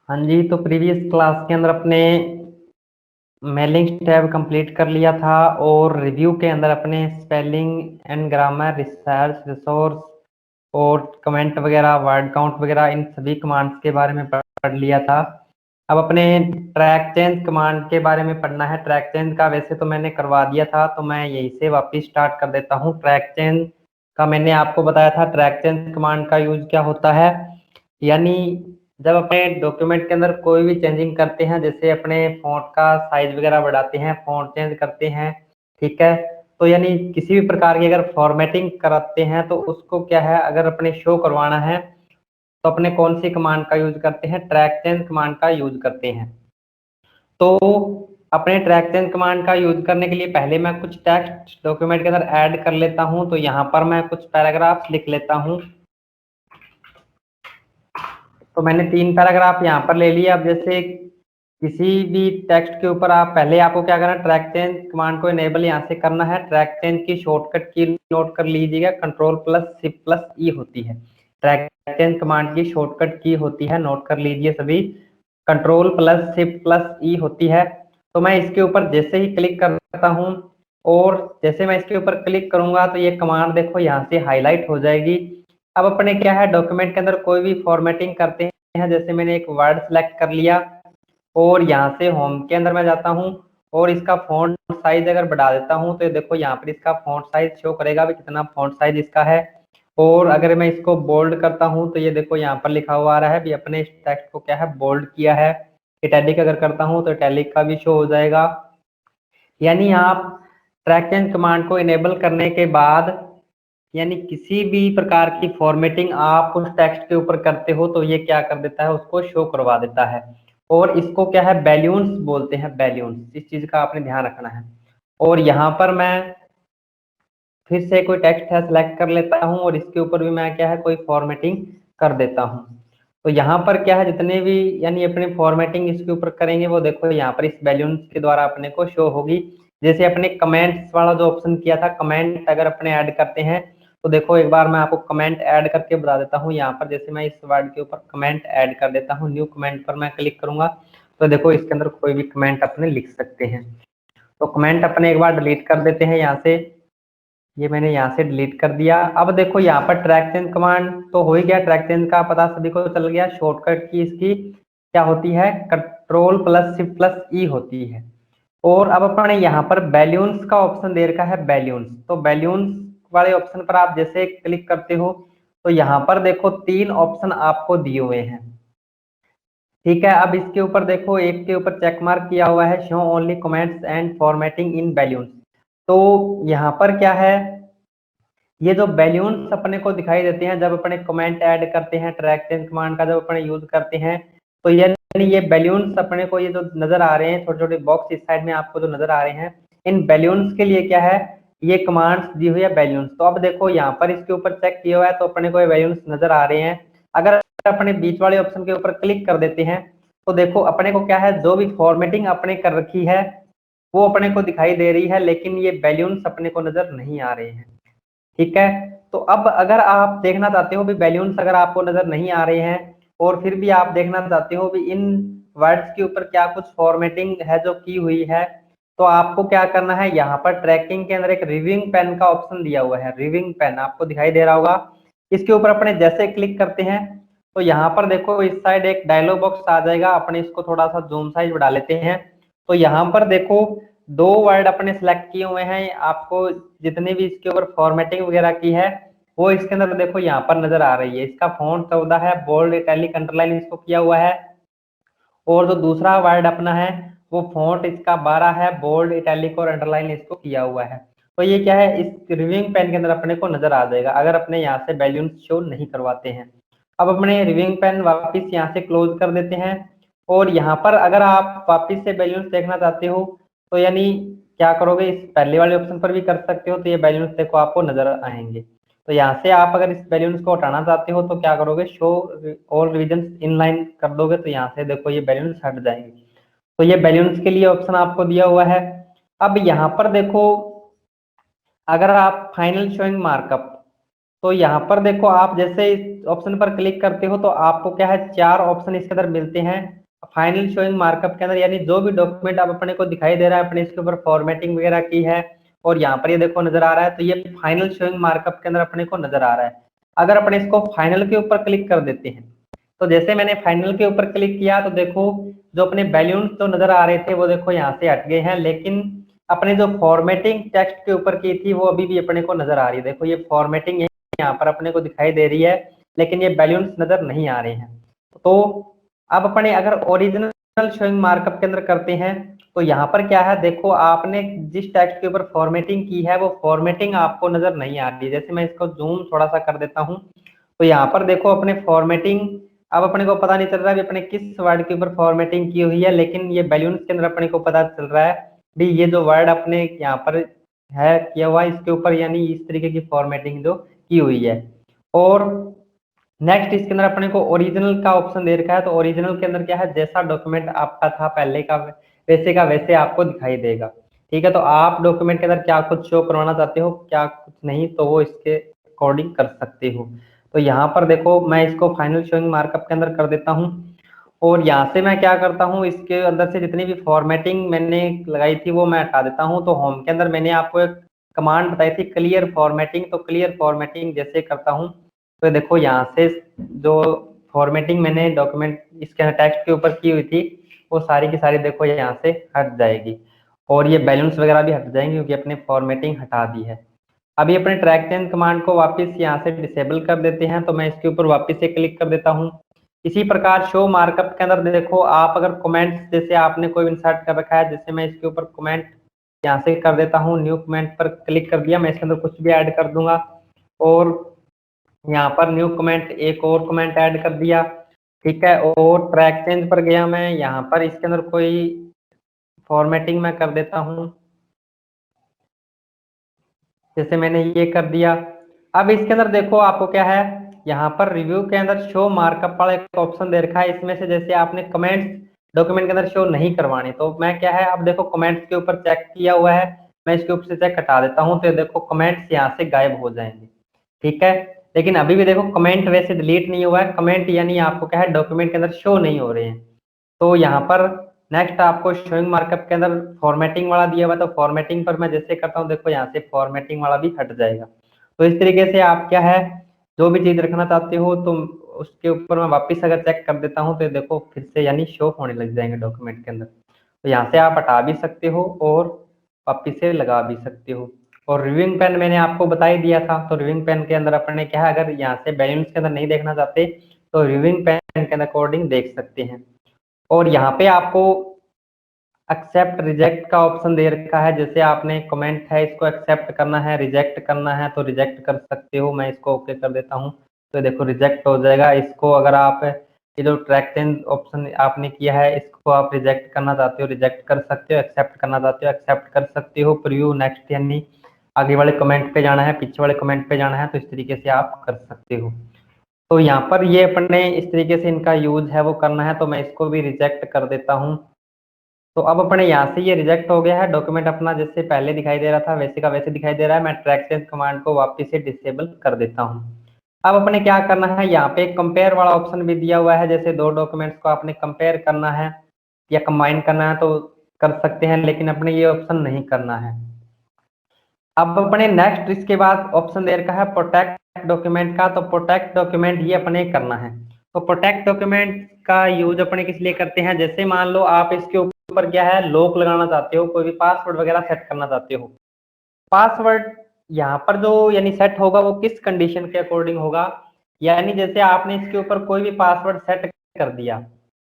हाँ जी, तो previous class के अंदर अपने मेलिंग टैब कंप्लीट कर लिया था और रिव्यू के अंदर अपने spelling and grammar, research, resource और कमेंट वगैरह, वर्ड काउंट वगैरह इन सभी कमांड्स के बारे में पढ़ लिया था। अब अपने ट्रैक चेंज कमांड के बारे में पढ़ना है। ट्रैक चेंज का वैसे तो मैंने करवा दिया था, तो मैं यहीं से वापस स्टार्ट कर देता हूँ। ट्रैक चेंज का मैंने आपको बताया था ट्रैक चेंज कमांड का यूज क्या होता है। यानी जब अपने डॉक्यूमेंट के अंदर कोई भी चेंजिंग करते हैं, जैसे अपने फ़ॉन्ट का साइज वगैरह बढ़ाते हैं, फ़ॉन्ट चेंज करते हैं, ठीक है, तो यानी किसी भी प्रकार की अगर फॉर्मेटिंग कराते हैं तो उसको क्या है, अगर अपने शो करवाना है तो अपने कौन सी कमांड का यूज करते हैं, ट्रैक चेंज कमांड का यूज करते हैं। तो अपने ट्रैक चेंज कमांड का यूज करने के लिए पहले मैं कुछ टेक्स्ट डॉक्यूमेंट के अंदर ऐड कर लेता हूं। तो यहाँ पर मैं कुछ पैराग्राफ्स लिख लेता हूं। तो मैंने 3 पैराग्राफ यहाँ पर ले लिए। अब जैसे किसी भी टेक्स्ट के ऊपर आप पहले आपको क्या करना है, ट्रैक चेंज कमांड को इनेबल यहाँ से करना है। ट्रैक चेंज की शॉर्टकट की नोट कर लीजिएगा, कंट्रोल प्लस शिफ्ट प्लस ई होती है। ट्रैक चेंज कमांड की शॉर्टकट की होती है, नोट कर लीजिए सभी, कंट्रोल प्लस शिफ्ट प्लस ई होती है। तो मैं इसके ऊपर जैसे ही क्लिक करता हूँ और जैसे मैं इसके ऊपर क्लिक करूंगा तो ये कमांड देखो यहाँ से हाईलाइट हो जाएगी। अब अपने क्या है, डॉक्यूमेंट के अंदर कोई भी फॉर्मेटिंग करते हैं, जैसे मैंने एक वर्ड सेलेक्ट कर लिया और यहाँ से होम के अंदर मैं जाता हूँ और इसका फॉन्ट साइज अगर बढ़ा देता हूँ तो ये देखो यहाँ पर इसका फॉन्ट साइज शो करेगा भी कितना फॉन्ट साइज इसका है। और अगर मैं इसको बोल्ड करता हूँ तो ये देखो यहाँ पर लिखा हुआ आ रहा है भी अपने इस टेक्स्ट को क्या है, बोल्ड किया है। इटैलिक अगर करता हूँ तो इटैलिक का भी शो हो जाएगा। यानी आप ट्रैक चेंज कमांड को इनेबल करने के बाद यानी किसी भी प्रकार की फॉर्मेटिंग आप उस टेक्स्ट के ऊपर करते हो तो ये क्या कर देता है, उसको शो करवा देता है। और इसको क्या है, बैल्यून्स बोलते हैं, बैल्यून्स। इस चीज का आपने ध्यान रखना है। और यहाँ पर मैं फिर से कोई टेक्स्ट है सिलेक्ट कर लेता हूँ और इसके ऊपर भी मैं क्या है, कोई फॉर्मेटिंग कर देता हूँ। तो यहाँ पर क्या है, जितने भी यानी अपने फॉर्मेटिंग इसके ऊपर करेंगे वो देखो यहाँ पर इस बैलून के द्वारा अपने को शो होगी। जैसे अपने कमेंट्स वाला जो ऑप्शन किया था, कमेंट अगर अपने ऐड करते हैं तो देखो एक बार मैं आपको कमेंट ऐड करके बता देता हूँ। यहाँ पर जैसे मैं इस वर्ड के ऊपर कमेंट ऐड कर देता हूँ, न्यू कमेंट पर मैं क्लिक करूंगा तो देखो इसके अंदर कोई भी कमेंट अपने लिख सकते हैं। तो कमेंट अपने एक बार डिलीट कर देते हैं यहाँ से। ये मैंने यहाँ से डिलीट कर दिया। अब देखो यहाँ पर ट्रैक चेंज कमांड तो हो ही गया, ट्रैक चेंज का पता सभी को चल गया। शॉर्टकट की इसकी क्या होती है, कंट्रोल प्लस शिफ्ट प्लस ई होती है। और अब अपने यहाँ पर बैल्यून्स का ऑप्शन दे रखा है, बैल्यून्स। तो बैल्यून्स वाले ऑप्शन पर आप जैसे क्लिक करते हो तो यहाँ पर देखो 3 ऑप्शन आपको दिए हुए हैं, ठीक है। अब इसके ऊपर देखो एक के ऊपर चेक मार्क किया हुआ है, show only comments and formatting in balloons. तो यहाँ पर क्या है, ये जो बैल्यून्स अपने को दिखाई देते हैं जब अपने कमेंट ऐड करते हैं, ट्रैक चेंज कमांड का जब अपने यूज करते हैं, तो यानी ये बैल्यून्स अपने को ये जो नजर आ रहे हैं, छोटे छोटे बॉक्स इस साइड में आपको जो नजर आ रहे हैं, इन बैल्यून्स के लिए क्या है, ये कमांड्स दी हुई है बैल्यून्स। तो अब देखो यहाँ पर इसके ऊपर चेक किया हुआ है तो अपने को ये बैल्यून्स नजर आ रहे हैं। अगर अपने बीच वाले ऑप्शन के ऊपर क्लिक कर देते हैं तो देखो अपने को क्या है, जो भी फॉर्मेटिंग अपने कर रखी है वो अपने को दिखाई दे रही है, लेकिन ये बैल्यून्स अपने को नजर नहीं आ रहे हैं, ठीक है। तो अब अगर आप देखना चाहते हो भी बैल्यून्स अगर आपको नजर नहीं आ रहे हैं और फिर भी आप देखना चाहते हो भी इन वर्ड्स के ऊपर क्या कुछ फॉर्मेटिंग है जो की हुई है, तो आपको क्या करना है, यहाँ पर ट्रैकिंग के अंदर एक रिविंग पेन का ऑप्शन दिया हुआ है। रिविंग पेन आपको दिखाई दे रहा होगा। इसके ऊपर अपने जैसे क्लिक करते हैं तो यहाँ पर देखो इस साइड एक डायलॉग बॉक्स आ जाएगा। अपने इसको थोड़ा सा जूम साइज बढ़ा लेते हैं। तो यहाँ पर देखो 2 वर्ड अपने सेलेक्ट किए हुए हैं। आपको जितने भी इसके ऊपर फॉर्मेटिंग वगैरह की है वो इसके अंदर देखो यहाँ पर नजर आ रही है। इसका फॉन्ट 14 है, बोल्ड इटैलिक अंडरलाइन इसको किया हुआ है। और जो दूसरा वर्ड अपना है वो फॉन्ट इसका 12 है, बोल्ड इटैलिक और अंडरलाइन इसको किया हुआ है। तो ये क्या है, इस रिव्यूइंग पेन के अंदर अपने को नजर आ जाएगा अगर अपने यहाँ से बैल्यून शो नहीं करवाते हैं। अब अपने रिव्यूइंग पेन वापिस यहाँ से क्लोज कर देते हैं। और यहाँ पर अगर आप वापिस से बैल्यून्स देखना चाहते हो तो यानी क्या करोगे, इस पहले वाले ऑप्शन पर भी कर सकते हो। तो ये बैल्यून्स देखो आपको नजर आएंगे। तो यहाँ से आप अगर इस बैल्यून्स को हटाना चाहते हो तो क्या करोगे, शो ऑल रिविजन इनलाइन कर दोगे तो यहाँ से देखो ये बैल्यून्स हट जाएंगे। तो ये बैल्यून्स के लिए ऑप्शन आपको दिया हुआ है। अब यहाँ पर देखो अगर आप फाइनल शोइंग मार्कअप, तो यहाँ पर देखो आप जैसे इस ऑप्शन पर क्लिक करते हो तो आपको क्या है 4 ऑप्शन इसके अंदर मिलते हैं फाइनल शोइंग मार्कअप के अंदर, यानी जो भी डॉक्यूमेंट आप अपने को दिखाई दे रहा है अपने इसके ऊपर फॉर्मेटिंग वगैरह की है और यहाँ पर ये देखो नजर आ रहा है, तो ये फाइनल शोइंग मार्कअप के अंदर अपने को नजर आ रहा है। अगर अपने इसको फाइनल के ऊपर क्लिक कर देते हैं तो जैसे मैंने फाइनल के ऊपर क्लिक किया तो देखो जो अपने बैलून तो नजर आ रहे थे वो देखो यहाँ से हट गए हैं, लेकिन अपने जो फॉर्मेटिंग टेक्स्ट के ऊपर की थी वो अभी भी अपने को नजर आ रही है। देखो ये फॉर्मेटिंग यहाँ पर अपने को दिखाई दे रही है लेकिन ये बैलून्स नजर नहीं आ रहे हैं। तो अब अपने अगर ओरिजिनल शोइंग मार्कअप के अंदर करते हैं तो यहाँ पर क्या है, देखो आपने जिस टेक्स्ट के ऊपर फॉर्मेटिंग की है वो फॉर्मेटिंग आपको नजर नहीं आ रही है। जैसे मैं इसको जूम थोड़ा सा कर देता हूँ तो यहाँ पर देखो अपने फॉर्मेटिंग अब अपने को पता नहीं चल रहा है अपने किस वर्ड के ऊपर फॉर्मेटिंग की हुई है, लेकिन ये बैलून्स के अंदर अपने को पता चल रहा है भी ये जो वर्ड अपने यहाँ पर है किया हुआ इसके ऊपर यानी इस तरीके की फॉर्मेटिंग जो की हुई है। और नेक्स्ट इसके अंदर अपने को ओरिजिनल का ऑप्शन दे रखा है, तो ओरिजिनल के अंदर क्या है जैसा डॉक्यूमेंट आपका था पहले का वैसे आपको दिखाई देगा। ठीक है, तो आप डॉक्यूमेंट के अंदर क्या कुछ शो करवाना चाहते हो क्या कुछ नहीं तो वो इसके अकॉर्डिंग कर सकते हो। तो यहाँ पर देखो मैं इसको फाइनल शोइंग मार्कअप के अंदर कर देता हूँ और यहाँ से मैं क्या करता हूँ इसके अंदर से जितनी भी फॉर्मेटिंग मैंने लगाई थी वो मैं हटा देता हूँ। तो होम के अंदर मैंने आपको एक कमांड बताई थी क्लियर फॉर्मेटिंग, तो क्लियर फॉर्मेटिंग जैसे करता हूँ तो देखो यहाँ से जो फॉर्मेटिंग मैंने डॉक्यूमेंट इसके टेक्स्ट के ऊपर की हुई थी वो सारी की सारी देखो यहाँ से हट जाएगी और ये बैलेंस वगैरह भी हट जाएंगे क्योंकि अपने फॉर्मेटिंग हटा दी है। अभी अपने ट्रैक चेंज कमांड को वापस यहाँ से डिसेबल कर देते हैं, तो मैं इसके ऊपर वापस से क्लिक कर देता हूँ। इसी प्रकार शो मार्कअप के अंदर देखो आप अगर कमेंट्स जैसे आपने कोई इंसर्ट कर रखा है, जैसे मैं इसके ऊपर कमेंट यहाँ से कर देता हूँ, न्यू कमेंट पर क्लिक कर दिया, मैं इसके अंदर कुछ भी ऐड कर दूंगा और यहाँ पर न्यू कमेंट एक और कमेंट ऐड कर दिया। ठीक है, और ट्रैक चेंज पर गया मैं, यहाँ पर इसके अंदर कोई फॉर्मेटिंग मैं कर देता हूँ, जैसे मैंने ये कर दिया। अब इसके अंदर देखो आपको क्या है यहाँ पर रिव्यू के अंदर शो मार्कअप वाला एक ऑप्शन दे रखा है, इसमें से जैसे आपने कमेंट्स डॉक्यूमेंट के अंदर शो नहीं करवाने तो मैं क्या है अब देखो कमेंट्स के ऊपर चेक किया हुआ है, मैं इसके ऊपर से चेक हटा देता हूँ तो देखो कमेंट्स यहाँ से गायब हो जाएंगे। ठीक है, लेकिन अभी भी देखो कमेंट वैसे डिलीट नहीं हुआ है, कमेंट यानी आपको क्या है डॉक्यूमेंट के अंदर शो नहीं हो रहे हैं। तो यहाँ पर नेक्स्ट आपको शोइंग मार्कअप के अंदर फॉर्मेटिंग वाला दिया हुआ, तो फॉर्मेटिंग पर मैं जैसे करता हूँ देखो यहाँ से फॉर्मेटिंग वाला भी हट जाएगा। तो इस तरीके से आप क्या है जो भी चीज रखना चाहते हो तो उसके ऊपर मैं वापस अगर चेक कर देता हूँ तो देखो फिर से यानी शो होने लग जाएंगे डॉक्यूमेंट के अंदर। तो यहाँ से आप हटा भी सकते हो और वापिस से लगा भी सकते हो। और रिविंग पेन मैंने आपको बता ही दिया था, तो रिविंग पेन के अंदर अपने क्या है अगर यहाँ से बैलेंस के अंदर नहीं देखना चाहते तो रिविंग पेन के अकॉर्डिंग देख सकते हैं। और यहाँ पे आपको एक्सेप्ट रिजेक्ट का ऑप्शन दे रखा है, जैसे आपने कमेंट है इसको एक्सेप्ट करना है रिजेक्ट करना है तो रिजेक्ट कर सकते हो, मैं इसको ओके कर देता हूँ तो देखो रिजेक्ट हो जाएगा। इसको अगर आप ये जो ट्रैक चेंज ऑप्शन आपने किया है इसको आप रिजेक्ट करना चाहते हो रिजेक्ट कर सकते हो, एक्सेप्ट करना चाहते हो एक्सेप्ट कर सकते हो, प्रीव्यू नेक्स्ट यानी आगे वाले कमेंट पे जाना है पीछे वाले कमेंट पे जाना है, तो इस तरीके से आप कर सकते हो। तो यहाँ पर ये अपने इस तरीके से इनका यूज है वो करना है, तो मैं इसको भी रिजेक्ट कर देता हूँ। तो अब अपने यहाँ से ये रिजेक्ट हो गया है, डॉक्यूमेंट अपना जैसे पहले दिखाई दे रहा था वैसे का वैसे दिखाई दे रहा है। मैं ट्रैक चेंज कमांड को वापस से डिसेबल कर देता हूँ। अब अपने क्या करना है यहाँ पे कंपेयर वाला ऑप्शन भी दिया हुआ है, जैसे दो डॉक्यूमेंट्स को आपने कंपेयर करना है या कंबाइन करना है तो कर सकते हैं, लेकिन अपने ये ऑप्शन नहीं करना है। अब अपने नेक्स्ट इसके बाद ऑप्शन दे रखा है प्रोटेक्ट डॉक्यूमेंट का, तो प्रोटेक्ट डॉक्यूमेंट ये अपने करना है। तो प्रोटेक्ट डॉक्यूमेंट का यूज अपने किस लिए करते हैं, जैसे मान लो आप इसके ऊपर क्या है लॉक लगाना चाहते हो, कोई भी पासवर्ड वगैरह सेट करना चाहते हो। पासवर्ड यहाँ पर जो यानी सेट होगा वो किस कंडीशन के अकॉर्डिंग होगा, यानी जैसे आपने इसके ऊपर कोई भी पासवर्ड सेट कर दिया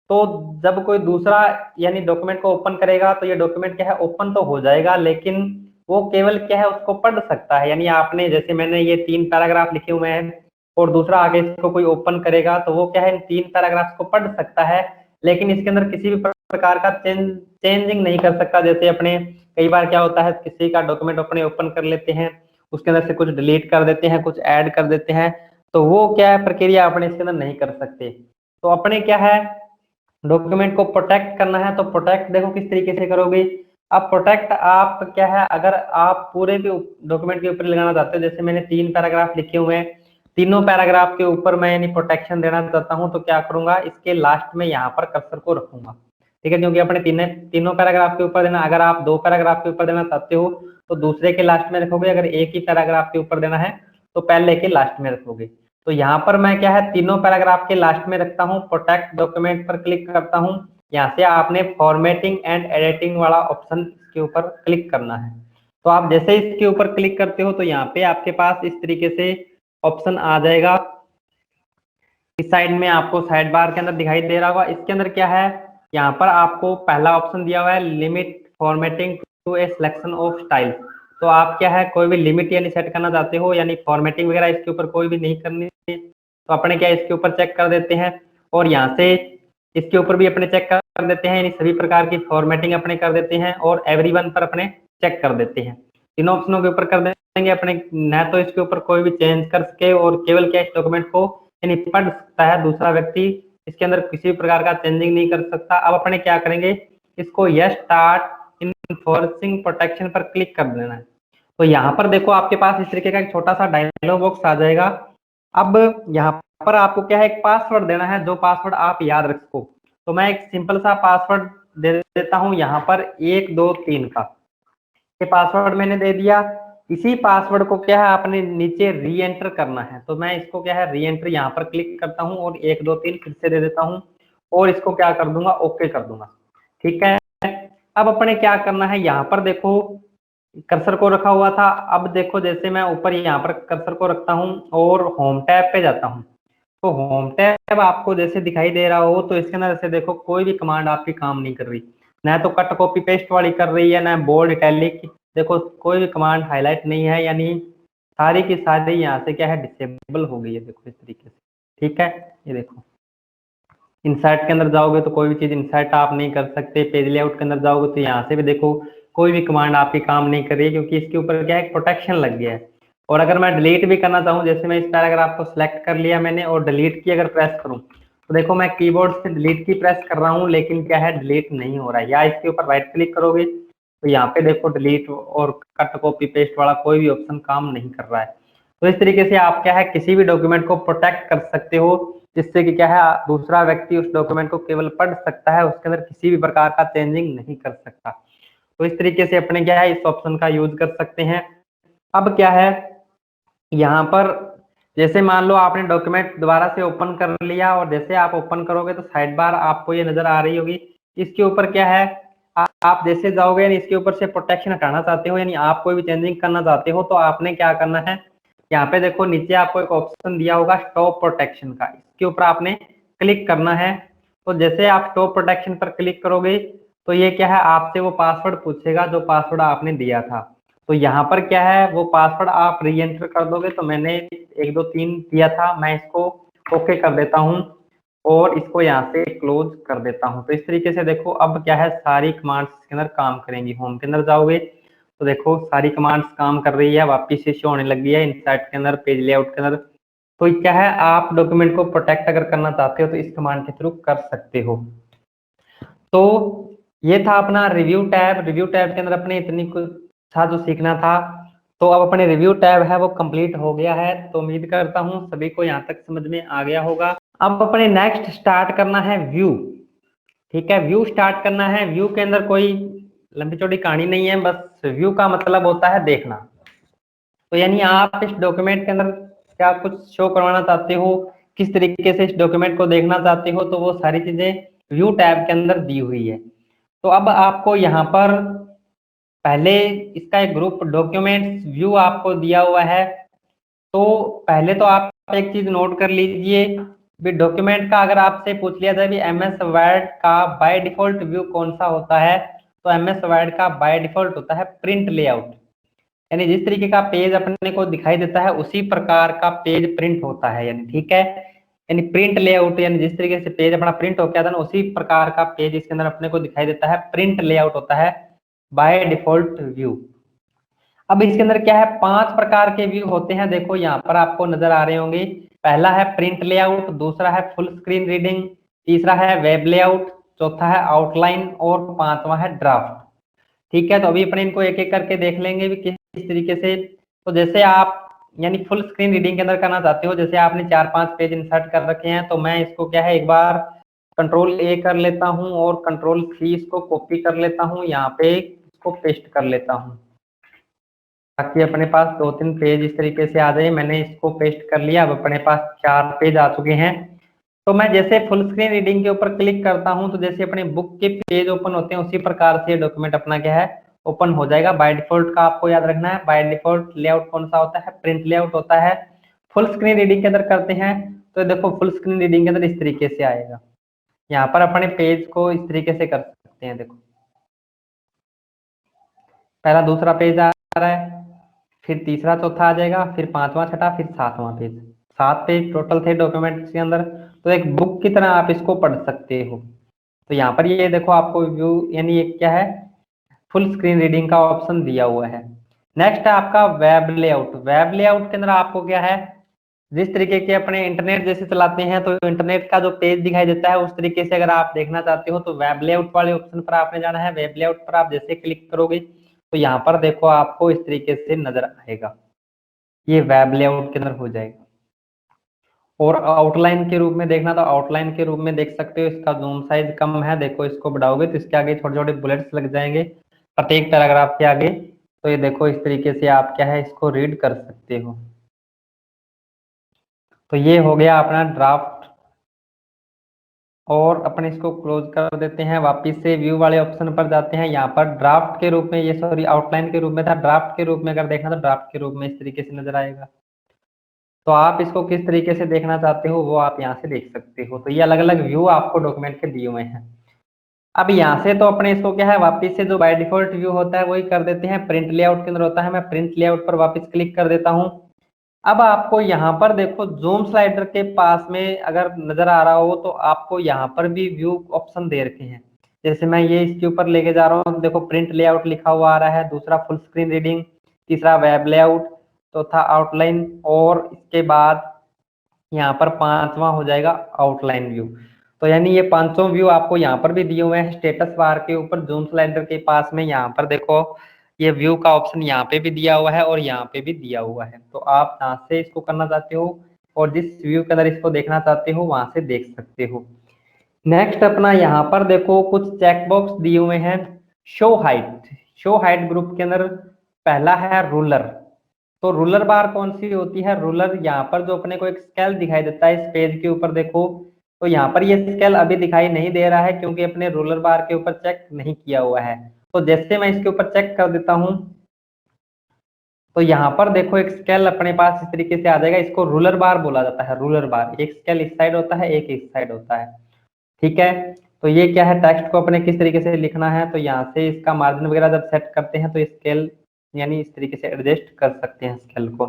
तो जब कोई दूसरा यानी डॉक्यूमेंट को ओपन करेगा तो ये डॉक्यूमेंट क्या है ओपन तो हो जाएगा लेकिन वो केवल क्या है उसको पढ़ सकता है। यानी आपने जैसे मैंने ये 3 पैराग्राफ लिखे हुए हैं और दूसरा आगे इसको कोई ओपन करेगा तो वो क्या है इन 3 पैराग्राफ को पढ़ सकता है, लेकिन इसके अंदर किसी भी प्रकार का चेंजिंग नहीं कर सकता। जैसे अपने कई बार क्या होता है किसी का डॉक्यूमेंट अपने ओपन कर लेते हैं उसके अंदर से कुछ डिलीट कर देते हैं कुछ ऐड कर देते हैं, तो वो क्या है प्रक्रिया अपने इसके अंदर नहीं कर सकते। तो अपने क्या है डॉक्यूमेंट को प्रोटेक्ट करना है, तो प्रोटेक्ट देखो किस तरीके से करोगे, अब प्रोटेक्ट आप क्या है, अगर आप पूरे भी डॉक्यूमेंट के ऊपर लगाना चाहते हो, जैसे मैंने 3 पैराग्राफ लिखे हुए हैं, तीनों पैराग्राफ के ऊपर मैं यानी प्रोटेक्शन देना चाहता हूं, तो क्या करूंगा, इसके लास्ट में यहाँ पर कर्सर को रखूंगा। ठीक है, क्योंकि अपने तीनों पैराग्राफ के ऊपर देना, अगर आप 2 पैराग्राफ के ऊपर देना चाहते हो तो दूसरे के लास्ट में रखोगे, अगर एक ही पैराग्राफ के ऊपर देना है तो पहले के लास्ट में रखोगे। तो यहाँ पर मैं क्या है, तीनों पैराग्राफ के लास्ट में रखता हूँ, प्रोटेक्ट डॉक्यूमेंट पर क्लिक करता हूँ। यहाँ से आपने फॉर्मेटिंग एंड एडिटिंग वाला ऑप्शन के ऊपर क्लिक करना है। तो आप जैसे इसके ऊपर क्लिक करते हो तो यहाँ पे आपके पास इस तरीके से ऑप्शन आ जाएगा। इस साइड में आपको साइड बार के अंदर दिखाई दे रहा होगा। इसके अंदर क्या है, यहाँ पर आपको पहला ऑप्शन दिया हुआ है limit formatting to a selection of style. तो आप क्या है, कोई भी लिमिट यानी सेट करना चाहते हो, यानी फॉर्मेटिंग वगैरह इसके ऊपर कोई भी नहीं करनी है, तो अपने क्या इसके ऊपर चेक कर देते हैं। और यहाँ से इसके ऊपर भी अपने चेक कर देते हैं, यानी सभी प्रकार की फॉर्मेटिंग अपने कर देते हैं, और एवरीवन पर अपने चेक कर देते हैं। तीनों ऑप्शनों के ऊपर कर देंगे अपने, न तो इसके ऊपर कोई भी चेंज कर सके और केवल क्या इस डॉक्यूमेंट को यानी पढ़ सकता है, दूसरा व्यक्ति इसके अंदर किसी भी प्रकार का चेंजिंग नहीं कर सकता। अब अपने क्या करेंगे, इसको यस स्टार्ट इनफोर्सिंग प्रोटेक्शन पर क्लिक कर देना है। तो यहाँ पर देखो आपके पास इस तरीके का एक छोटा सा डायलॉग बॉक्स आ जाएगा। अब यहाँ पर आपको क्या है, एक पासवर्ड देना है, जो पासवर्ड आप याद रख सको। तो मैं एक सिंपल सा पासवर्ड दे देता हूँ यहाँ पर 1 2 3 का। ये पासवर्ड मैंने दे दिया। इसी पासवर्ड को क्या है, आपने नीचे री एंटर करना है। तो मैं इसको क्या है, री एंटर यहाँ पर क्लिक करता हूँ और 1 2 3 फिर से दे देता हूँ, और इसको क्या कर दूंगा, ओके कर दूंगा। ठीक है, अब अपने क्या करना है, यहाँ पर देखो कर्सर को रखा हुआ था। अब देखो जैसे मैं ऊपर यहाँ पर कर्सर को रखता हूँ और होम टैब पे जाता हूँ, तो होम टैब आपको जैसे दिखाई दे रहा हो, तो इसके अंदर जैसे देखो कोई भी कमांड आपकी काम नहीं कर रही, ना तो कट कॉपी पेस्ट वाली कर रही है, ना बोल्ड इटैलिक, देखो कोई भी कमांड हाईलाइट नहीं है, यानी सारी की सारी यहाँ से क्या है, डिसेबल हो गई है। देखो इस तरीके से, ठीक है। ये देखो इंसर्ट के अंदर जाओगे तो कोई भी चीज इंसर्ट आप नहीं कर सकते, पेज लेआउट के अंदर जाओगे तो यहाँ से भी देखो कोई भी कमांड आपकी काम नहीं कर रही है, क्योंकि इसके ऊपर क्या है, प्रोटेक्शन लग गया है। और अगर मैं डिलीट भी करना चाहूँ, जैसे मैं इस पैराग्राफ को सिलेक्ट कर लिया मैंने और डिलीट की अगर प्रेस करूँ, तो देखो मैं कीबोर्ड से डिलीट की प्रेस कर रहा हूँ, लेकिन क्या है, डिलीट नहीं हो रहा है। या इसके ऊपर राइट क्लिक करोगे तो यहाँ पे देखो डिलीट और कट कॉपी पेस्ट वाला कोई भी ऑप्शन काम नहीं कर रहा है। तो इस तरीके से आप क्या है, किसी भी डॉक्यूमेंट को प्रोटेक्ट कर सकते हो, जिससे कि क्या है, दूसरा व्यक्ति उस डॉक्यूमेंट को केवल पढ़ सकता है, उसके अंदर किसी भी प्रकार का चेंजिंग नहीं कर सकता। तो इस तरीके से अपने क्या है, इस ऑप्शन का यूज कर सकते हैं। अब क्या है, यहाँ पर जैसे मान लो आपने डॉक्यूमेंट दोबारा से ओपन कर लिया, और जैसे आप ओपन करोगे तो साइड बार आपको ये नजर आ रही होगी। इसके ऊपर क्या है, आप जैसे जाओगे यानी इसके ऊपर से प्रोटेक्शन हटाना चाहते हो, यानी आप कोई भी चेंजिंग करना चाहते हो, तो आपने क्या करना है, यहाँ पे देखो नीचे आपको एक ऑप्शन दिया होगा स्टॉप प्रोटेक्शन का, इसके ऊपर आपने क्लिक करना है। तो जैसे आप स्टॉप प्रोटेक्शन पर क्लिक करोगे तो ये क्या है, आपसे वो पासवर्ड पूछेगा जो पासवर्ड आपने दिया था। तो यहाँ पर क्या है, वो पासवर्ड आप री एंटर कर दोगे। तो मैंने 1 2 3 दिया था, मैं इसको ओके कर देता हूँ और इसको यहाँ से क्लोज कर देता हूँ। तो इस तरीके से देखो अब क्या है, सारी कमांड्स के अंदर काम करेंगी। होम के अंदर जाओगे तो देखो सारी कमांड्स काम कर रही है, वापिस से शो होने लगी है इंसर्ट के अंदर, पेज लेआउट के अंदर। तो क्या है, आप डॉक्यूमेंट को प्रोटेक्ट अगर करना चाहते हो तो इस कमांड के थ्रू कर सकते हो। तो ये था अपना रिव्यू टैब। रिव्यू टैब के अंदर अपने इतनी कुछ था जो सीखना था। तो अब अपने रिव्यू टैब है वो कंप्लीट हो गया है। तो उम्मीद करता हूँ सभी को यहाँ तक समझ में आ गया होगा। अब अपने नेक्स्ट स्टार्ट करना है व्यू। ठीक है, व्यू स्टार्ट करना है। व्यू के अंदर कोई लंबी चौड़ी कहानी नहीं है, बस व्यू का मतलब होता है देखना। तो यानी आप इस डॉक्यूमेंट के अंदर क्या कुछ शो करवाना चाहते हो, किस तरीके से इस डॉक्यूमेंट को देखना चाहते हो, तो वो सारी चीजें व्यू टैब के अंदर दी हुई है। तो अब आपको यहाँ पर पहले इसका एक ग्रुप डॉक्यूमेंट्स व्यू आपको दिया हुआ है। तो पहले तो आप एक चीज नोट कर लीजिए, भी डॉक्यूमेंट का अगर आपसे पूछ लिया जाए भी एमएस वर्ड का बाय डिफॉल्ट व्यू कौन सा होता है, तो एमएस वर्ड का बाय डिफॉल्ट होता है प्रिंट लेआउट। यानी जिस तरीके का पेज अपने को दिखाई देता है उसी प्रकार का पेज प्रिंट होता है, यानी ठीक है। यानी प्रिंट लेआउट, यानी जिस तरीके से पेज अपना प्रिंट होकर आता है ना, उसी प्रकार का पेज इसके अंदर अपने को दिखाई देता है, प्रिंट लेआउट होता है बाय डिफॉल्ट व्यू। अब इसके अंदर क्या है, 5 प्रकार के व्यू होते हैं, देखो यहाँ पर आपको नजर आ रहे होंगे। पहला है प्रिंट लेआउट, दूसरा है फुल स्क्रीन रीडिंग, तीसरा है वेब लेआउट, चौथा है आउटलाइन और 5वां है ड्राफ्ट। ठीक है, तो अभी अपने इनको एक एक करके देख लेंगे भी किस तरीके से। तो जैसे आप यानी फुल स्क्रीन रीडिंग के अंदर करना चाहते हो, जैसे आपने 4-5 पेज इंसर्ट कर रखे हैं, तो मैं इसको क्या है एक बार कंट्रोल A कर लेता हूँ और कंट्रोल C इसको कॉपी कर लेता हूँ, यहाँ पे इसको पेस्ट कर लेता हूँ ताकि अपने पास 2-3 पेज इस तरीके से आ जाए। मैंने इसको पेस्ट कर लिया, अब अपने पास 4 पेज आ चुके हैं। तो मैं जैसे फुल स्क्रीन रीडिंग के ऊपर क्लिक करता हूं, तो जैसे अपने बुक के पेज ओपन होते हैं उसी प्रकार से डॉक्यूमेंट अपना क्या है ओपन हो जाएगा। बाय डिफॉल्ट का आपको याद रखना है, बाय डिफॉल्ट लेआउट कौन सा होता है, प्रिंट लेआउट होता है। फुल स्क्रीन रीडिंग के अंदर करते हैं तो देखो फुल स्क्रीन रीडिंग के अंदर इस तरीके से आएगा। यहाँ पर अपने पेज को इस तरीके से कर सकते हैं। देखो पहला दूसरा पेज आ रहा है, फिर तीसरा चौथा आ जाएगा, फिर पांचवा छठा, फिर सातवां पेज। 7 पेज टोटल थे डॉक्यूमेंट्स के अंदर। तो एक बुक की तरह आप इसको पढ़ सकते हो। तो यहाँ पर ये देखो आपको व्यू यानी एक क्या है फुल स्क्रीन रीडिंग का ऑप्शन दिया हुआ है। नेक्स्ट है आपका वेब लेआउट। वेब लेआउट के अंदर आपको क्या है, जिस तरीके के अपने इंटरनेट जैसे चलाते हैं तो इंटरनेट का जो पेज दिखाई देता है उस तरीके से अगर आप देखना चाहते हो तो वेब लेआउट वाले ऑप्शन पर आपने जाना है। वेब लेआउट पर आप जैसे क्लिक करोगे तो यहाँ पर देखो आपको इस तरीके से नजर आएगा, ये वेब लेआउट के अंदर हो जाएगा। और आउटलाइन के रूप में देखना तो आउटलाइन के रूप में देख सकते हो, इसका जूम साइज कम है, देखो इसको बढ़ाओगे तो इसके आगे छोटे छोटे बुलेट्स लग जाएंगे प्रत्येक पैराग्राफ के आगे। तो ये देखो इस तरीके से आप क्या है इसको रीड कर सकते हो। तो ये हो गया अपना ड्राफ्ट, और अपन इसको क्लोज कर देते हैं। वापिस से व्यू वाले ऑप्शन पर जाते हैं, यहाँ पर ड्राफ्ट के रूप में, ये सॉरी आउटलाइन के रूप में था, ड्राफ्ट के रूप में अगर देखना तो ड्राफ्ट के रूप में इस तरीके से नजर आएगा। तो आप इसको किस तरीके से देखना चाहते हो वो आप यहाँ से देख सकते हो। तो ये अलग अलग व्यू आपको डॉक्यूमेंट के दिए हुए हैं। अब यहाँ से तो अपने इसको क्या है वापिस से जो बाय डिफॉल्ट व्यू होता है वही कर देते हैं, प्रिंट लेआउट के अंदर होता है। मैं प्रिंट लेआउट पर वापस क्लिक कर देता हूँ। अब आपको यहाँ पर देखो जूम स्लाइडर के पास में अगर नजर आ रहा हो तो आपको यहाँ पर भी व्यू ऑप्शन दे रखे हैं। जैसे मैं ये इसके ऊपर लेके जा रहा हूँ, देखो प्रिंट लेआउट लिखा हुआ आ रहा है, दूसरा फुल स्क्रीन रीडिंग, तीसरा वेब लेआउट, चौथा आउटलाइन, और इसके बाद यहाँ पर पांचवा हो जाएगा आउटलाइन व्यू। तो यानी ये पांचों व्यू आपको यहाँ पर भी दिए हुए हैं स्टेटस बार के ऊपर जूम स्लाइडर के पास में। यहाँ पर देखो ये व्यू का ऑप्शन यहाँ पे भी दिया हुआ है और यहाँ पे भी दिया हुआ है। तो आप जहाँ से इसको करना चाहते हो और जिस व्यू के अंदर इसको देखना चाहते हो वहां से देख सकते हो। नेक्स्ट अपना यहाँ पर देखो कुछ चेकबॉक्स दिए हुए हैं। Show height, show height group के अंदर पहला है रूलर। तो रूलर बार कौन सी होती है, रूलर यहाँ पर जो अपने को एक स्केल दिखाई देता है इस पेज के ऊपर देखो, तो यहाँ पर ये स्केल अभी दिखाई नहीं दे रहा है क्योंकि अपने रूलर बार के ऊपर चेक नहीं किया हुआ है। तो जैसे मैं इसके ऊपर चेक कर देता हूँ तो यहाँ पर देखो एक स्केल अपने पास इस तरीके से आ जाएगा, इसको रूलर बार बोला जाता है। रूलर बार एक स्केल इस साइड होता है, एक इस साइड होता है। ठीक है, तो ये क्या है टेक्स्ट को अपने किस तरीके से लिखना है, तो यहाँ से इसका मार्जिन वगैरह जब सेट करते हैं तो स्केल यानी इस तरीके से एडजस्ट कर सकते हैं स्केल को।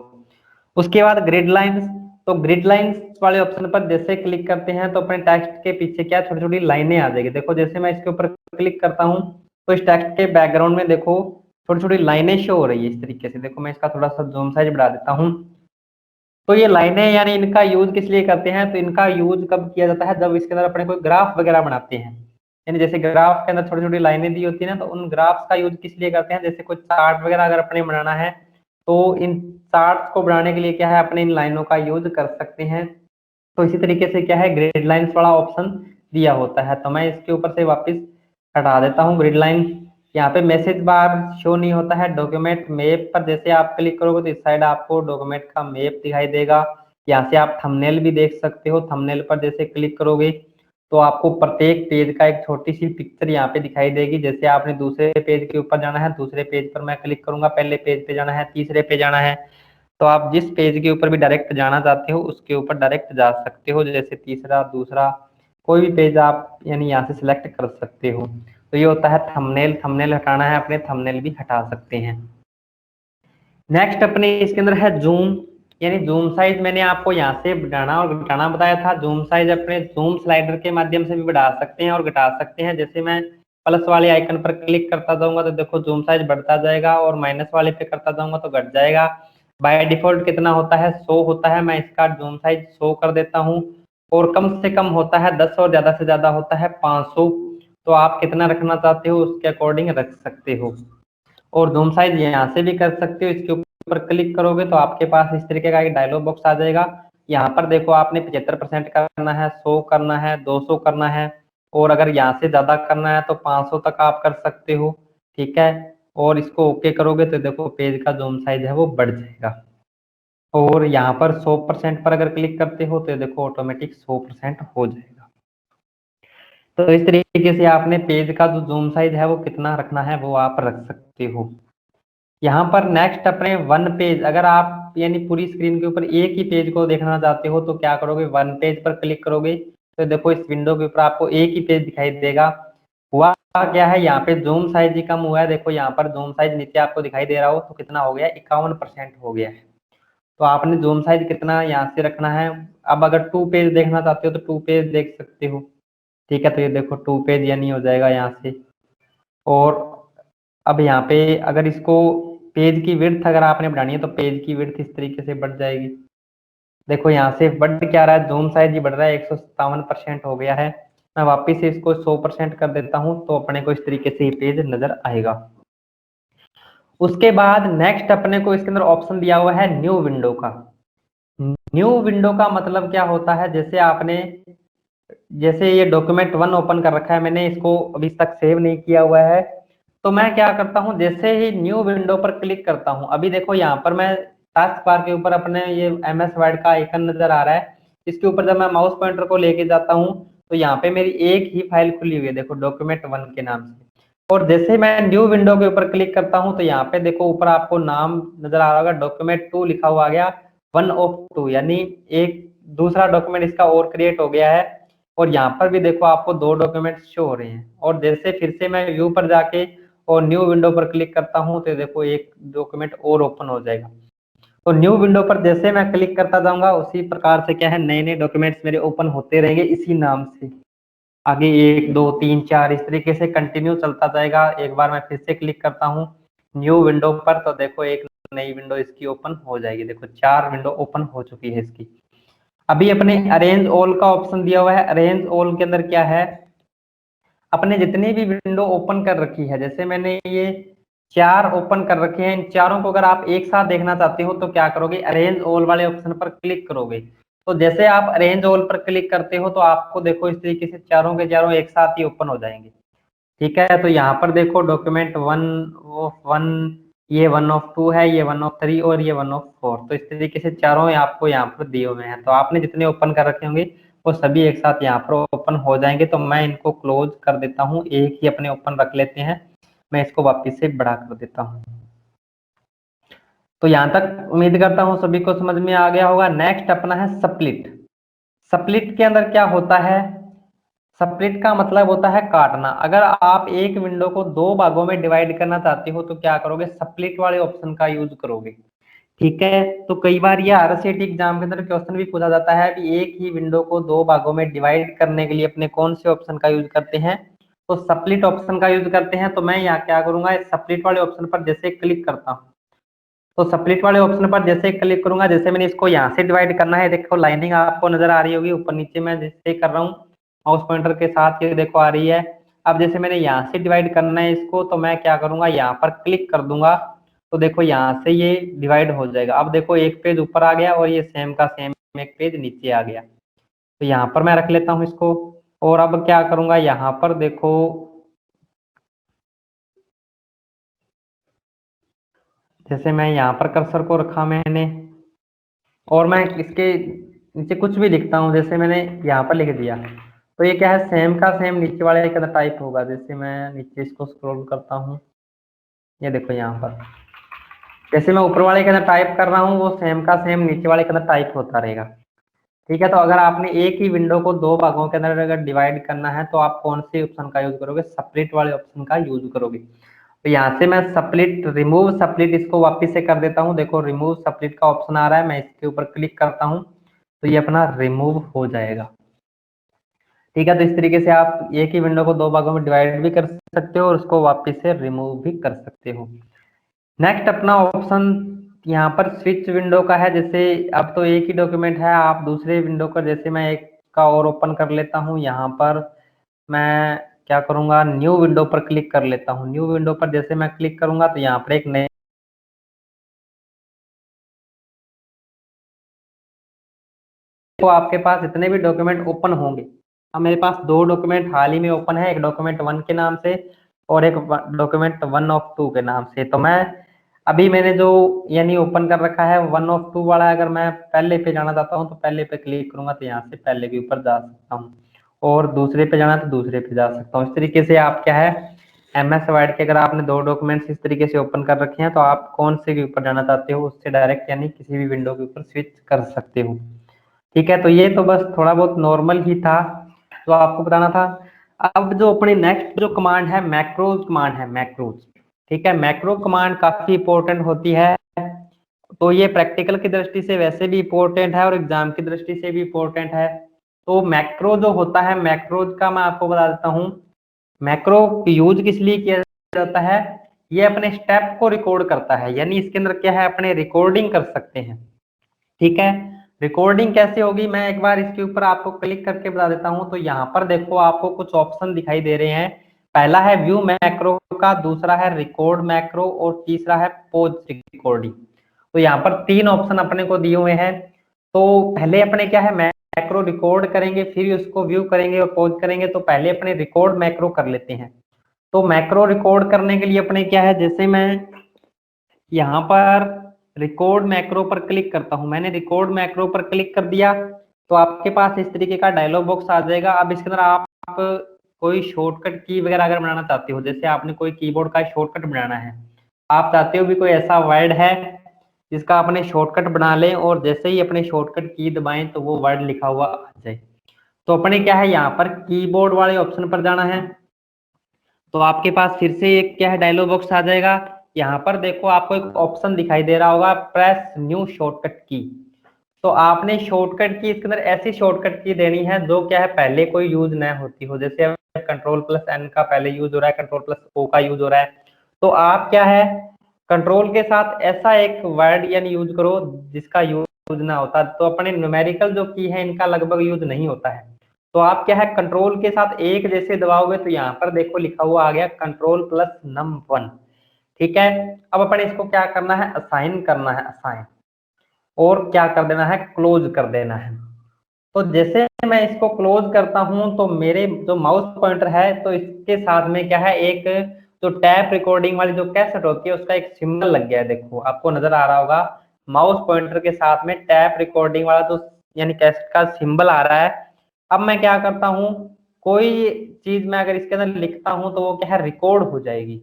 उसके बाद ग्रिड लाइंस, तो ग्रिड लाइंस वाले ऑप्शन पर जैसे क्लिक करते हैं तो अपने टेक्स्ट के पीछे क्या छोटी छोटी लाइनें आ जाएगी। देखो जैसे मैं इसके ऊपर क्लिक करता हूँ तो इस टेक्स्ट के बैकग्राउंड में देखो छोटी छोटी लाइनें शो हो रही है इस तरीके से। देखो मैं इसका थोड़ा सा जूम साइज बढ़ा देता हूँ। तो ये लाइनें यानी इनका यूज किस लिए करते हैं, तो इनका यूज कब किया जाता है, जब इसके अंदर अपने कोई ग्राफ वगैरह बनाते हैं। यानी जैसे ग्राफ के अंदर छोटी छोटी लाइनें दी होती है ना, तो उन ग्राफ्स का यूज किस लिए करते हैं, जैसे कोई चार्ट वगैरह अगर अपने बनाना है तो इन चार्ट्स को बनाने के लिए क्या है अपने इन लाइनों का यूज कर सकते हैं। तो इसी तरीके से क्या है ग्रिड लाइंस वाला ऑप्शन दिया होता है। तो मैं इसके ऊपर से वापस हटा देता हूँ ग्रिड लाइन। यहाँ पे मैसेज बार शो नहीं होता है। डॉक्यूमेंट मैप पर जैसे आप क्लिक करोगे तो इस साइड आपको डॉक्यूमेंट का मैप दिखाई देगा। यहाँ से आप थंबनेल भी देख सकते हो। थंबनेल पर जैसे क्लिक करोगे तो आपको प्रत्येक पेज का एक छोटी सी पिक्चर यहाँ पे दिखाई देगी। जैसे आपने दूसरे पेज के ऊपर जाना है, दूसरे पेज पर मैं क्लिक करूंगा, पहले पेज पे जाना है, तीसरे पे जाना है, तो आप जिस पेज के ऊपर भी डायरेक्ट जाना चाहते हो उसके ऊपर डायरेक्ट जा सकते हो। जैसे तीसरा, दूसरा, कोई भी पेज आप यानी यहाँ से सिलेक्ट कर सकते हो। तो ये होता है थंबनेल। थंबनेल हटाना है अपने, थंबनेल भी हटा सकते हैं। नेक्स्ट अपने इसके अंदर है जूम, यानी जूम साइज मैंने आपको यहाँ से बढ़ाना और घटाना बताया था। जूम साइज अपने जूम स्लाइडर के माध्यम से भी बढ़ा सकते हैं और घटा सकते हैं। जैसे मैं प्लस वाले आइकन पर क्लिक करता जाऊंगा तो देखो जूम साइज बढ़ता जाएगा, और माइनस वाले पे करता जाऊंगा तो घट जाएगा। बाय डिफॉल्ट कितना होता है, 100 होता है। मैं इसका जूम साइज 100 कर देता हूँ। और कम से कम होता है 10 और ज्यादा से ज्यादा होता है 500। तो आप कितना रखना चाहते हो उसके अकॉर्डिंग रख सकते हो। और जूम साइज यहाँ से भी कर सकते हो। इसके ऊपर क्लिक करोगे तो आपके पास इस तरीके का एक डायलॉग बॉक्स आ जाएगा। यहाँ पर देखो आपने 75% करना है, 100 करना है, 200 करना है, और अगर यहाँ से ज्यादा करना है तो 500 तक आप कर सकते हो। ठीक है, और इसको ओके करोगे तो देखो पेज का जूम साइज है वो बढ़ जाएगा। और यहाँ पर 100% पर अगर क्लिक करते हो तो देखो ऑटोमेटिक 100% हो जाएगा। तो इस तरीके से आपने पेज का जो जूम साइज है वो कितना रखना है वो आप रख सकते हो। यहाँ पर नेक्स्ट अपने वन पेज, अगर आप यानी पूरी स्क्रीन के ऊपर एक ही पेज को देखना चाहते हो तो क्या करोगे, वन पेज पर क्लिक करोगे तो देखो इस विंडो के ऊपर आपको एक ही पेज दिखाई देगा। हुआ क्या है, यहाँ पे जूम साइज ही कम हुआ है। देखो यहाँ पर जूम साइज नीचे आपको दिखाई दे रहा हो तो कितना हो गया, 51% हो गया है। तो आपने जूम साइज कितना यहाँ से रखना है। अब अगर 2 पेज देखना चाहते हो तो 2 पेज देख सकते हो। ठीक है, तो ये देखो 2 पेज यानी हो जाएगा यहाँ से। और अब यहाँ पे अगर इसको पेज की विड्थ अगर आपने बढ़ानी है तो पेज की विड्थ इस तरीके से बढ़ जाएगी। देखो यहाँ से बढ़ क्या रहा है, जूम साइज ही बढ़ रहा है, 157% हो गया है। मैं वापिस से इसको 100% कर देता हूँ तो अपने को इस तरीके से ही पेज नजर आएगा। उसके बाद नेक्स्ट अपने को इसके अंदर ऑप्शन दिया हुआ है न्यू विंडो का। न्यू विंडो का मतलब क्या होता है, जैसे ये डॉक्यूमेंट 1 ओपन कर रखा है मैंने, इसको अभी तक सेव नहीं किया हुआ है। तो मैं क्या करता हूँ, जैसे ही न्यू विंडो पर क्लिक करता हूँ, अभी देखो यहाँ पर मैं टास्क बार के ऊपर अपने ये MS वर्ड का आइकन नजर आ रहा है। इसके ऊपर जब मैं माउस पॉइंटर को लेके जाता हूँ तो यहाँ पे मेरी एक ही फाइल खुली हुई है, देखो डॉक्यूमेंट 1 के नाम से। और जैसे मैं न्यू विंडो के ऊपर क्लिक करता हूँ तो यहाँ पे देखो ऊपर आपको नाम नजर आ रहा होगा, डॉक्यूमेंट 2 लिखा हुआ आ गया, 1 ऑफ 2, यानी एक दूसरा डॉक्यूमेंट इसका और क्रिएट हो गया है। और यहाँ पर भी देखो आपको 2 डॉक्यूमेंट शो हो रहे हैं। और जैसे फिर से मैं व्यू पर जाके और न्यू विंडो पर क्लिक करता हूँ तो देखो एक डॉक्यूमेंट और ओपन हो जाएगा। तो न्यू विंडो पर जैसे मैं क्लिक करता जाऊंगा उसी प्रकार से क्या है, नए नए डॉक्यूमेंट्स मेरे ओपन होते रहेंगे इसी नाम से। आगे 1 2 3 4 इस तरीके से कंटिन्यू चलता जाएगा। एक बार मैं फिर से क्लिक करता हूँ न्यू विंडो पर तो देखो एक नई विंडो इसकी ओपन हो जाएगी। देखो 4 विंडो ओपन हो चुकी है इसकी। अभी अपने अरेंज ऑल का ऑप्शन दिया हुआ है। अरेंज ऑल के अंदर क्या है, अपने जितनी भी विंडो ओपन कर रखी है, जैसे मैंने ये 4 ओपन कर रखे हैं, इन चारों को अगर आप एक साथ देखना चाहते हो तो क्या करोगे, अरेंज ऑल वाले ऑप्शन पर क्लिक करोगे। तो जैसे आप अरेंज ऑल पर क्लिक करते हो तो आपको देखो इस तरीके से चारों के चारों एक साथ ही ओपन हो जाएंगे। ठीक है, तो यहाँ पर देखो डॉक्यूमेंट 1 ये 1 ऑफ 2 है, ये 1 ऑफ 3 और ये 1 ऑफ 4। तो इस तरीके से चारों आपको यहाँ पर दिए हुए हैं। तो आपने जितने ओपन कर रखे होंगे वो सभी एक साथ यहाँ पर ओपन हो जाएंगे। तो मैं इनको क्लोज कर देता हूँ, एक ही अपने ओपन रख लेते हैं। मैं इसको वापिस से बड़ा कर देता हूँ। तो यहाँ तक उम्मीद करता हूँ सभी को समझ में आ गया होगा। नेक्स्ट अपना है स्प्लिट। स्प्लिट के अंदर क्या होता है, स्प्लिट का मतलब होता है काटना। अगर आप एक विंडो को 2 भागों में डिवाइड करना चाहते हो तो क्या करोगे, स्प्लिट वाले ऑप्शन का यूज करोगे। ठीक है, तो कई बार ये RCT एग्जाम के अंदर क्वेश्चन भी पूछा जाता है कि एक ही विंडो को 2 भागों में डिवाइड करने के लिए अपने कौन से ऑप्शन का यूज करते हैं, तो स्प्लिट ऑप्शन का यूज करते हैं। तो मैं यहाँ क्या करूंगा, स्प्लिट वाले ऑप्शन पर जैसे क्लिक करता हूँ तो स्प्लिट वाले ऑप्शन पर जैसे क्लिक करूंगा, जैसे मैंने इसको यहाँ से डिवाइड करना है, देखो लाइनिंग आपको नजर आ रही होगी ऊपर नीचे, मैं जैसे कर रहा हूँ माउस पॉइंटर के साथ, ये देखो आ रही है। अब जैसे मैंने यहाँ से डिवाइड करना है इसको तो मैं क्या करूंगा, यहाँ पर क्लिक कर दूंगा तो देखो यहाँ से ये डिवाइड हो जाएगा। अब देखो एक पेज ऊपर आ गया और ये सेम का सेम एक पेज नीचे आ गया। तो यहाँ पर मैं रख लेता हूँ इसको। और अब क्या करूंगा, यहाँ पर देखो जैसे मैं यहाँ पर कर्सर को रखा मैंने और मैं इसके नीचे कुछ भी लिखता हूँ, जैसे मैंने यहाँ पर लिख दिया तो ये क्या है, सेम का सेम नीचे वाले के अंदर टाइप होगा। जैसे मैं नीचे इसको स्क्रॉल करता हूँ, ये देखो यहाँ पर जैसे मैं ऊपर वाले के अंदर टाइप कर रहा हूँ वो सेम का सेम नीचे वाले के अंदर टाइप होता रहेगा। ठीक है, तो अगर आपने एक ही विंडो को 2 भागों के अंदर अगर डिवाइड करना है तो आप कौन से ऑप्शन का यूज करोगे, स्प्लिट वाले ऑप्शन का यूज करोगे। तो यहाँ से मैं स्प्लिट रिमूव स्प्लिट इसको वापस से कर देता हूँ। देखो रिमूव स्प्लिट का ऑप्शन आ रहा है, मैं इसके ऊपर क्लिक करता हूँ तो ये अपना रिमूव हो जाएगा। ठीक है, तो इस तरीके से आप एक ही विंडो को 2 भागों में डिवाइड भी कर सकते हो और उसको वापस से रिमूव भी कर सकते हो। नेक्स्ट अपना ऑप्शन यहाँ पर स्विच विंडो का है। जैसे अब तो एक ही डॉक्यूमेंट है, आप दूसरे विंडो का, जैसे मैं एक का और ओपन कर लेता हूँ। यहाँ पर मैं क्या करूंगा, न्यू विंडो पर क्लिक कर लेता हूँ। न्यू विंडो पर जैसे मैं क्लिक करूंगा तो यहाँ पर एक नए, तो आपके पास इतने भी डॉक्यूमेंट ओपन होंगे। अब मेरे पास दो डॉक्यूमेंट हाल ही में ओपन है, एक डॉक्यूमेंट 1 के नाम से और एक डॉक्यूमेंट 1 of 2 के नाम से। तो मैं अभी मैंने जो यानी ओपन कर रखा है 1 of 2 वाला, अगर मैं पहले पे जाना चाहता हूँ तो पहले पे क्लिक करूंगा तो यहाँ से पहले के ऊपर जा सकता हूँ, और दूसरे पे जाना तो दूसरे पे जा सकता हूँ। इस तरीके से आप क्या है, MS वर्ड के अगर आपने दो डॉक्यूमेंट्स इस तरीके से ओपन कर रखे हैं तो आप कौन से के ऊपर जाना चाहते हो उससे डायरेक्ट यानी किसी भी विंडो के ऊपर स्विच कर सकते हो। ठीक है, तो ये तो बस थोड़ा बहुत नॉर्मल ही था जो आपको बताना था। अब जो अपनी नेक्स्ट जो कमांड है मैक्रोज कमांड है, मैक्रोज। ठीक है, मैक्रो कमांड काफी इंपॉर्टेंट होती है। तो ये प्रैक्टिकल की दृष्टि से वैसे भी इंपॉर्टेंट है और एग्जाम की दृष्टि से भी इंपॉर्टेंट है। तो मैक्रो जो होता है, मैक्रोज का मैं आपको बता देता हूँ। मैक्रो यूज किस लिए किया जाता है, ये अपने स्टेप को रिकॉर्ड करता है, यानी इसके अंदर क्या है, अपने रिकॉर्डिंग कर सकते हैं। ठीक है, रिकॉर्डिंग कैसे होगी, मैं एक बार इसके ऊपर आपको क्लिक करके बता देता हूं। तो यहाँ पर देखो आपको कुछ ऑप्शन दिखाई दे रहे हैं। पहला है व्यू मैक्रो का, दूसरा है रिकॉर्ड मैक्रो और तीसरा है पॉज रिकॉर्डिंग। तो यहाँ पर तीन ऑप्शन अपने को दिए हुए हैं। तो पहले अपने क्या है, मैक्रो रिकॉर्ड करेंगे, फिर उसको व्यू करेंगे और पॉज करेंगे। तो पहले अपने रिकॉर्ड मैक्रो कर लेते हैं। तो मैक्रो रिकॉर्ड करने के लिए अपने क्या है, जैसे मैं यहाँ पर रिकॉर्ड मैक्रो पर क्लिक करता हूं, मैंने रिकॉर्ड मैक्रो पर क्लिक कर दिया तो आपके पास इस तरीके का डायलॉग बॉक्स आ जाएगा। अब इसके अंदर आप कोई शॉर्टकट की वगैरह अगर बनाना चाहते हो, जैसे आपने कोई कीबोर्ड का शॉर्टकट बनाना है, आप चाहते हो भी कोई ऐसा वर्ड है जिसका अपने शॉर्टकट बना लें और जैसे ही अपने शॉर्टकट की दबाएं तो वो वर्ड लिखा हुआ आ जाए। तो अपने क्या है, यहाँ पर कीबोर्ड वाले ऑप्शन पर जाना है। तो आपके पास फिर से एक क्या है, डायलॉग बॉक्स आ जाएगा। यहाँ पर देखो आपको एक ऑप्शन दिखाई दे रहा होगा, प्रेस न्यू शॉर्टकट की। तो आपने शॉर्टकट की इसके अंदर ऐसी शॉर्टकट की देनी है जो क्या है, पहले कोई यूज न होती हो। जैसे Ctrl+N का पहले यूज हो रहा है, Ctrl+O का यूज हो रहा है। तो आप क्या है, कंट्रोल के साथ ऐसा एक वर्ड यानी यूज करो जिसका यूज ना होता। तो अपने न्यूमेरिकल जो की है इनका लगभग यूज नहीं होता है। तो आप क्या है, कंट्रोल के साथ एक जैसे दबाओगे तो यहाँ पर देखो लिखा हुआ आ गया Ctrl+num1। ठीक है, अब अपन इसको क्या करना है, असाइन करना है, असाइन, और क्या कर देना है, क्लोज कर देना है। तो जैसे मैं इसको क्लोज करता हूं तो मेरे जो माउस पॉइंटर है तो इसके साथ में क्या है, एक जो टैप रिकॉर्डिंग वाली जो कैसेट होती है उसका एक सिंबल लग गया है। देखो आपको नजर आ रहा होगा, माउस पॉइंटर के साथ में टैप रिकॉर्डिंग वाला जो यानी कैसेट का सिंबल आ रहा है। अब मैं क्या करता हूं, कोई चीज मैं अगर इसके अंदर लिखता हूं तो वो क्या है, रिकॉर्ड हो जाएगी।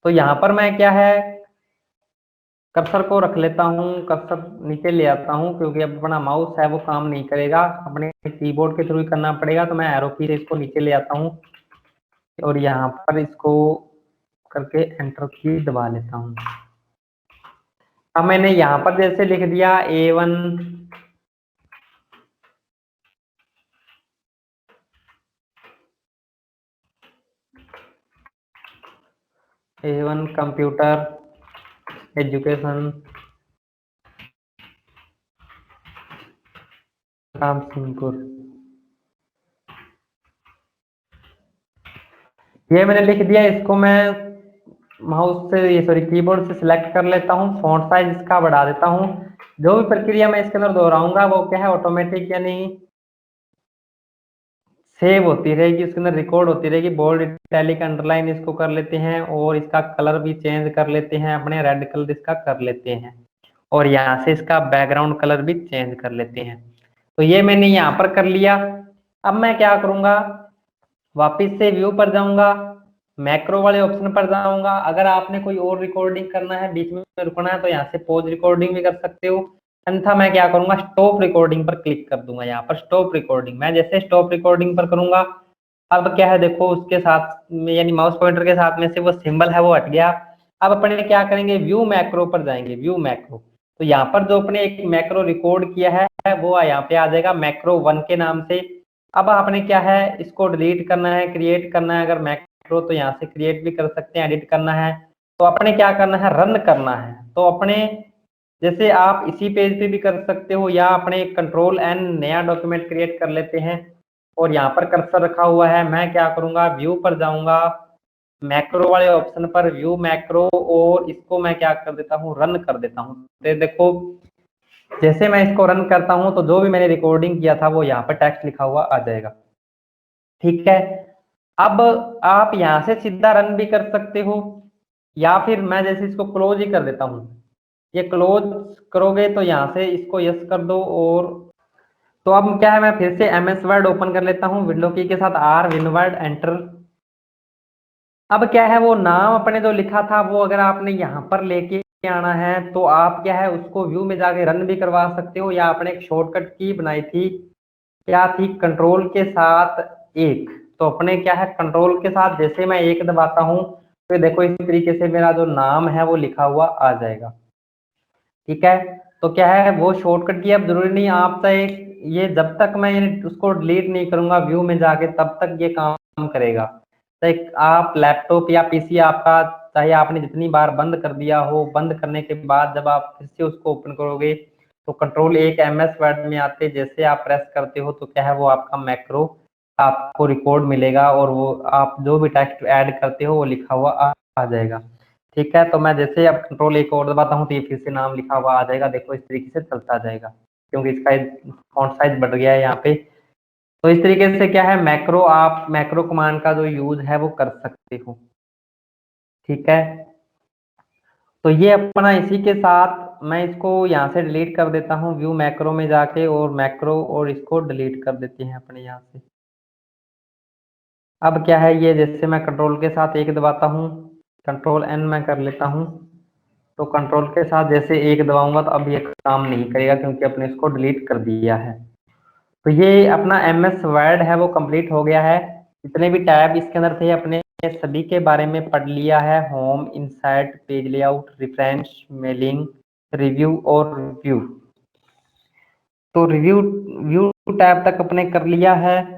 तो यहाँ पर मैं क्या है, कर्सर को रख लेता हूँ, कर्सर नीचे ले आता हूँ क्योंकि अब अपना माउस है वो काम नहीं करेगा, अपने कीबोर्ड के थ्रू ही करना पड़ेगा। तो मैं एरो की से इसको नीचे ले आता हूँ और यहाँ पर इसको करके एंटर की दबा लेता हूँ। अब मैंने यहाँ पर जैसे लिख दिया A1 कंप्यूटर एजुकेशन रामसिंहपुर, ये मैंने लिख दिया। इसको मैं माउस से ये सॉरी कीबोर्ड से सिलेक्ट कर लेता हूँ, फॉन्ट साइज इसका बढ़ा देता हूँ। जो भी प्रक्रिया मैं इसके अंदर दोहराऊंगा वो क्या है, ऑटोमेटिक यानी सेव होती रहेगी, उसके अंदर रिकॉर्ड होती रहेगी। बोल्ड इटैलिक अंडरलाइन इसको कर लेते हैं और इसका कलर भी चेंज कर लेते हैं, अपने रेड कलर इसका कर लेते हैं और यहाँ से इसका बैकग्राउंड कलर भी चेंज कर लेते हैं। तो ये मैंने यहाँ पर कर लिया। अब मैं क्या करूंगा, वापिस से व्यू पर जाऊंगा, मैक्रो वाले ऑप्शन पर जाऊंगा। अगर आपने कोई और रिकॉर्डिंग करना है, बीच में रुकना है तो यहाँ से पॉज रिकॉर्डिंग भी कर सकते हो, अन्यथा मैं क्या करूंगा, स्टॉप रिकॉर्डिंग पर क्लिक कर दूंगा। यहाँ पर स्टॉप रिकॉर्डिंग, मैं जैसे स्टॉप रिकॉर्डिंग पर करूंगा, अब क्या है देखो उसके साथ में यानी माउस पॉइंटर के साथ में से वो सिंबल है वो हट गया। अब अपने क्या करेंगे, व्यू मैक्रो पर जाएंगे, व्यू मैक्रो। तो यहाँ पर जो अपने एक मैक्रो रिकॉर्ड किया है वो यहाँ पे आ जाएगा मैक्रो 1 के नाम से। अब आपने क्या है, इसको डिलीट करना है, क्रिएट करना है, अगर मैक्रो तो यहाँ से क्रिएट भी कर सकते हैं, एडिट करना है तो अपने क्या करना है, रन करना है। तो अपने जैसे आप इसी पेज पे भी कर सकते हो या अपने Ctrl+N नया डॉक्यूमेंट क्रिएट कर लेते हैं। और यहाँ पर कर्सर रखा हुआ है। मैं क्या करूंगा, व्यू पर जाऊंगा, मैक्रो वाले ऑप्शन पर, व्यू मैक्रो, और इसको मैं क्या कर देता हूँ, रन कर देता हूँ। तो देखो जैसे मैं इसको रन करता हूँ तो जो भी मैंने रिकॉर्डिंग किया था वो यहाँ पर टेक्स्ट लिखा हुआ आ जाएगा। ठीक है, अब आप यहाँ से सीधा रन भी कर सकते हो, या फिर मैं जैसे इसको क्लोज ही कर देता हूँ। ये क्लोज करोगे तो यहाँ से इसको यस कर दो। और तो अब क्या है, मैं फिर से एमएस वर्ड ओपन कर लेता हूँ, विंडो की के साथ आर विनवर्ड एंटर। अब क्या है, वो नाम अपने जो लिखा था वो अगर आपने यहाँ पर लेके आना है तो आप क्या है उसको व्यू में जाके रन भी करवा सकते हो, या आपने एक शॉर्टकट की बनाई थी, क्या थी, कंट्रोल के साथ एक। तो अपने क्या है, कंट्रोल के साथ जैसे मैं एक दबाता हूँ तो देखो इस तरीके से मेरा जो नाम है वो लिखा हुआ आ जाएगा। ठीक है, तो क्या है, वो शॉर्टकट की अब जरूरी नहीं, आप चाहे ये जब तक मैं उसको डिलीट नहीं करूंगा व्यू में जाके तब तक ये काम करेगा। चाहे आप लैपटॉप या पीसी आपका, चाहे आपने जितनी बार बंद कर दिया हो, बंद करने के बाद जब आप फिर से उसको ओपन करोगे तो कंट्रोल एक एमएस वर्ड में आते जैसे आप प्रेस करते हो तो क्या है, वो आपका मैक्रो आपको रिकॉर्ड मिलेगा, और वो आप जो भी टेक्स्ट ऐड करते हो वो लिखा हुआ आ जाएगा। ठीक है, तो मैं जैसे अब कंट्रोल एक और दबाता हूँ तो ये फिर से नाम लिखा हुआ आ जाएगा। देखो इस तरीके से चलता जाएगा, क्योंकि इसका फॉन्ट साइज बढ़ गया है यहाँ पे। तो इस तरीके से क्या है, मैक्रो आप मैक्रो कमांड का जो यूज है वो कर सकते हो। ठीक है, तो ये अपना इसी के साथ मैं इसको यहाँ से डिलीट कर देता हूँ व्यू मैक्रो में जाके, और मैक्रो और इसको डिलीट कर देते हैं अपने यहाँ से। अब क्या है, ये जैसे मैं कंट्रोल के साथ एक दबाता हूँ, कंट्रोल एन मैं कर लेता हूँ, तो कंट्रोल के साथ जैसे एक दबाऊंगा तो अब ये काम नहीं करेगा क्योंकि अपने इसको डिलीट कर दिया है। तो ये अपना एमएस वर्ड है वो कंप्लीट हो गया है। जितने भी टैब इसके अंदर थे अपने सभी के बारे में पढ़ लिया है। Home, insight, page layout, reference, mailing, review और रिव्यू। तो रिव्यू व्यू टैब तक अपने कर लिया है।